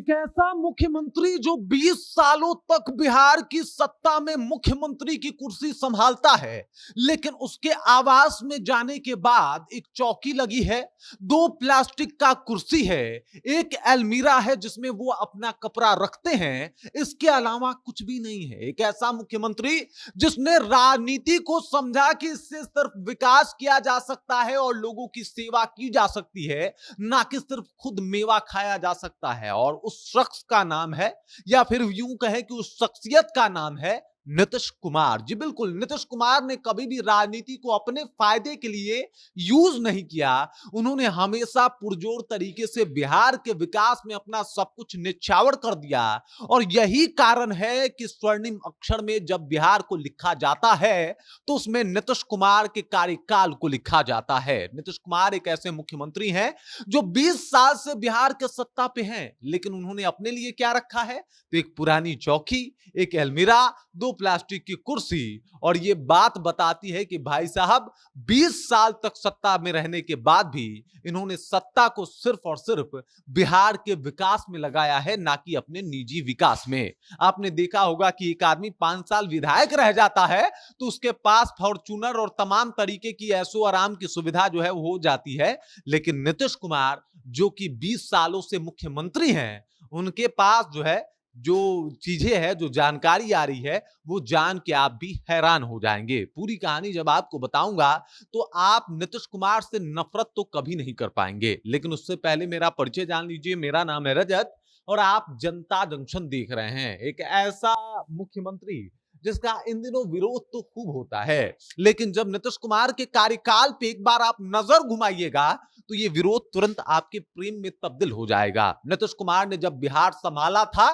एक ऐसा मुख्यमंत्री जो 20 सालों तक बिहार की सत्ता में मुख्यमंत्री की कुर्सी संभालता है, लेकिन उसके आवास में जाने के बाद एक चौकी लगी है, 2 प्लास्टिक का कुर्सी है, एक अलमीरा है जिसमें वो अपना कपड़ा रखते हैं, इसके अलावा कुछ भी नहीं है। एक ऐसा मुख्यमंत्री जिसने राजनीति को समझा कि इससे सिर्फ विकास किया जा सकता है और लोगों की सेवा की जा सकती है, ना कि सिर्फ खुद मेवा खाया जा सकता है। और उस शख्स का नाम है, या फिर यूं कहें कि उस शख्सियत का नाम है नीतीश कुमार। जी बिल्कुल, नीतीश कुमार ने कभी भी राजनीति को अपने फायदे के लिए यूज नहीं किया। उन्होंने हमेशा पुरजोर तरीके से बिहार के विकास में अपना सब कुछ निछावर कर दिया। और यही कारण है कि स्वर्णिम अक्षर में जब बिहार को लिखा जाता है तो उसमें नीतीश कुमार के कार्यकाल को लिखा जाता है। नीतीश कुमार एक ऐसे मुख्यमंत्री हैं जो 20 साल से बिहार के सत्ता पे हैं, लेकिन उन्होंने अपने लिए क्या रखा है? तो एक पुरानी चौकी, एक अलमीरा, 2 प्लास्टिक की कुर्सी। और ये बात बताती है कि भाई साहब 20 साल तक सत्ता में रहने के बाद भी इन्होंने सत्ता को सिर्फ और सिर्फ बिहार के विकास में लगाया है, ना कि अपने निजी विकास में। आपने देखा होगा कि एक आदमी 5 साल विधायक रह जाता है तो उसके पास फॉर्च्यूनर और तमाम तरीके की ऐशो आराम की सुविधा जो है वो हो जाती है, लेकिन नीतीश कुमार जो कि 20 सालों से मुख्यमंत्री हैं, उनके पास जो है जो चीजें हैं, जो जानकारी आ रही है, वो जान के आप भी हैरान हो जाएंगे। पूरी कहानी जब आपको बताऊंगा तो आप नीतीश कुमार से नफरत तो कभी नहीं कर पाएंगे। लेकिन उससे पहले मेरा परिचय जान लीजिए। मेरा नाम है रजत और आप जनता जंक्शन देख रहे हैं। एक ऐसा मुख्यमंत्री जिसका इन दिनों विरोध तो खूब होता है, लेकिन जब नीतीश कुमार के कार्यकाल पे एक बार आप नजर घुमाइएगा तो ये विरोध तुरंत आपके प्रेम में तब्दील हो जाएगा। नीतीश कुमार ने जब बिहार संभाला था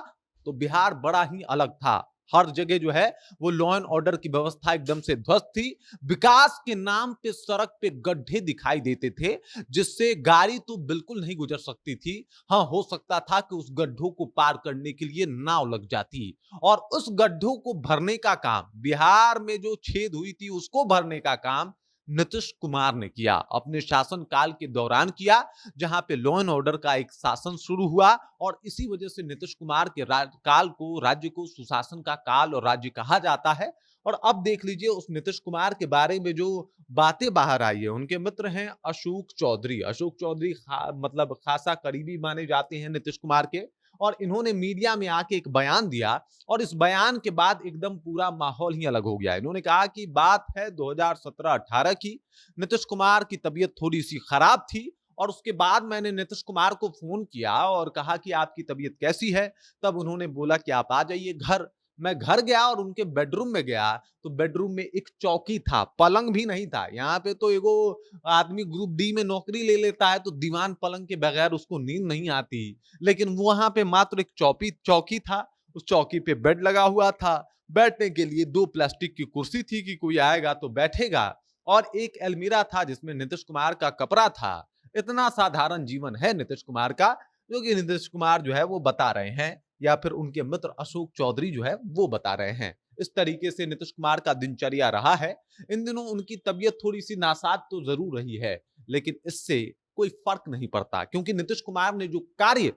तो बिहार बड़ा ही अलग था। हर जगह जो है वो लॉ एंड ऑर्डर की व्यवस्था एकदम से ध्वस्त थी। विकास के नाम पे सड़क पे गड्ढे दिखाई देते थे जिससे गाड़ी तो बिल्कुल नहीं गुजर सकती थी। हाँ, हो सकता था कि उस गड्ढों को पार करने के लिए नाव लग जाती और उस गड्ढों को भरने का काम, बिहार में जो छेद हुई थी उसको भरने का काम नीतीश कुमार ने किया, अपने शासन काल के दौरान किया, जहां पे लॉ एंड ऑर्डर का एक शासन शुरू हुआ। और इसी वजह से नीतीश कुमार के काल को, राज्य को सुशासन का काल और राज्य कहा जाता है। और अब देख लीजिए उस नीतीश कुमार के बारे में जो बातें बाहर आई है। उनके मित्र हैं अशोक चौधरी। अशोक चौधरी मतलब खासा करीबी माने जाते हैं नीतीश कुमार के। और इन्होंने मीडिया में आके एक बयान दिया और इस बयान के बाद एकदम पूरा माहौल ही अलग हो गया। इन्होंने कहा कि बात है 2017-18 की, नीतीश कुमार की तबीयत थोड़ी सी खराब थी और उसके बाद मैंने नीतीश कुमार को फोन किया और कहा कि आपकी तबीयत कैसी है। तब उन्होंने बोला कि आप आ जाइए घर। मैं घर गया और उनके बेडरूम में गया तो बेडरूम में एक चौकी था, पलंग भी नहीं था। यहाँ पे तो एगो आदमी ग्रुप डी में नौकरी ले लेता है तो दीवान पलंग के बगैर उसको नींद नहीं आती, लेकिन वहां पे मात्र एक चौकी था। उस चौकी पे बेड लगा हुआ था, बैठने के लिए 2 प्लास्टिक की कुर्सी थी कि कोई आएगा तो बैठेगा, और एक अलमीरा था जिसमें नीतीश कुमार का कपड़ा था। इतना साधारण जीवन है नीतीश कुमार का, जो कि नीतीश कुमार जो है वो बता रहे हैं, या फिर उनके मित्र अशोक चौधरी जो है वो बता रहे हैं। इस तरीके से नीतीश कुमार का दिनचर्या रहा है। इन दिनों उनकी तबीयत थोड़ी सी नासाज तो जरूर रही है, लेकिन इससे कोई फर्क नहीं पड़ता, क्योंकि नीतीश कुमार ने जो कार्य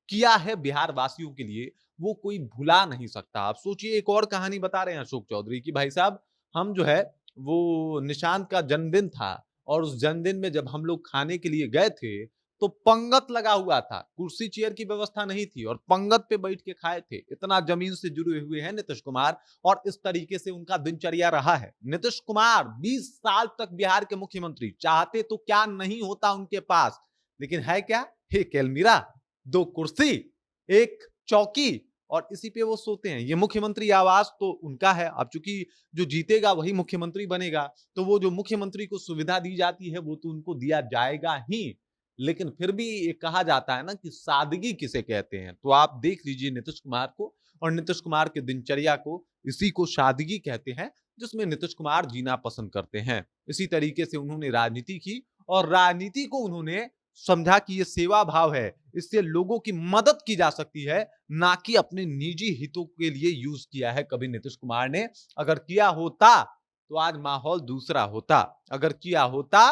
किया है बिहार वासियों के लिए वो कोई भुला नहीं सकता। आप सोचिए, एक और कहानी बता रहे हैं अशोक चौधरी की, भाई साहब हम जो है वो निशांत का जन्मदिन था और उस जन्मदिन में जब हम लोग खाने के लिए गए थे तो पंगत लगा हुआ था, कुर्सी चेयर की व्यवस्था नहीं थी और पंगत पे बैठ के खाए थे। इतना जमीन से जुड़े हुए हैं नीतीश कुमार और इस तरीके से उनका दिनचर्या रहा है। नीतीश कुमार 20 साल तक बिहार के मुख्यमंत्री, चाहते तो क्या नहीं होता उनके पास, लेकिन है क्या? एक अलमीरा, 2 कुर्सी, एक चौकी और इसी पे वो सोते हैं। ये मुख्यमंत्री आवास तो उनका है। अब चूंकि जो जीतेगा वही मुख्यमंत्री बनेगा, तो वो जो मुख्यमंत्री को सुविधा दी जाती है वो तो उनको दिया जाएगा ही। लेकिन फिर भी ये कहा जाता है ना कि सादगी किसे कहते हैं, तो आप देख लीजिए नीतीश कुमार को और नीतीश कुमार के दिनचर्या को, इसी को सादगी कहते हैं जिसमें नीतीश कुमार जीना पसंद करते हैं। इसी तरीके से उन्होंने राजनीति की और राजनीति को उन्होंने समझा कि ये सेवा भाव है, इससे लोगों की मदद की जा सकती है, ना कि अपने निजी हितों के लिए यूज किया है कभी नीतीश कुमार ने। अगर किया होता तो आज माहौल दूसरा होता। अगर किया होता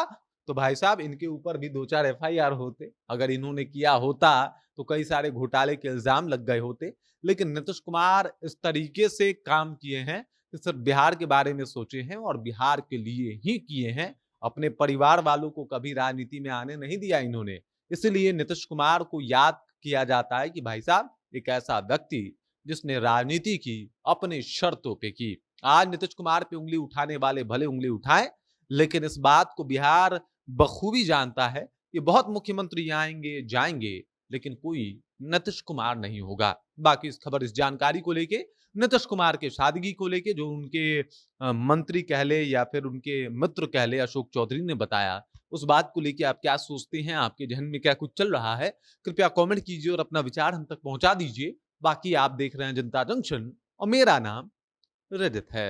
तो भाई साहब इनके ऊपर भी 2-4 FIR होते। अगर इन्होंने किया होता तो कई सारे घोटाले के इल्जाम लग गए होते। लेकिन नीतीश कुमार इस तरीके से काम किए हैं कि सिर्फ बिहार के बारे में सोचे हैं और बिहार के लिए ही किए हैं। अपने परिवार वालों को कभी राजनीति में आने नहीं दिया इन्होंने। इसलिए नीतीश कुमार को याद किया जाता है कि भाई साहब एक ऐसा व्यक्ति जिसने राजनीति की अपने शर्तों पे की। आज नीतीश कुमार पे उंगली उठाने वाले भले उंगली उठाएं, लेकिन इस बात को बिहार बखूबी जानता है कि बहुत मुख्यमंत्री आएंगे जाएंगे, लेकिन कोई नीतीश कुमार नहीं होगा। बाकी इस खबर, इस जानकारी को लेके, नीतीश कुमार के सादगी को लेके, जो उनके मंत्री कह ले या फिर उनके मित्र कह ले अशोक चौधरी ने बताया, उस बात को लेके आप क्या सोचते हैं? आपके जहन में क्या कुछ चल रहा है? कृपया कमेंट कीजिए और अपना विचार हम तक पहुंचा दीजिए। बाकी आप देख रहे हैं जनता जंक्शन और मेरा नाम रजत है।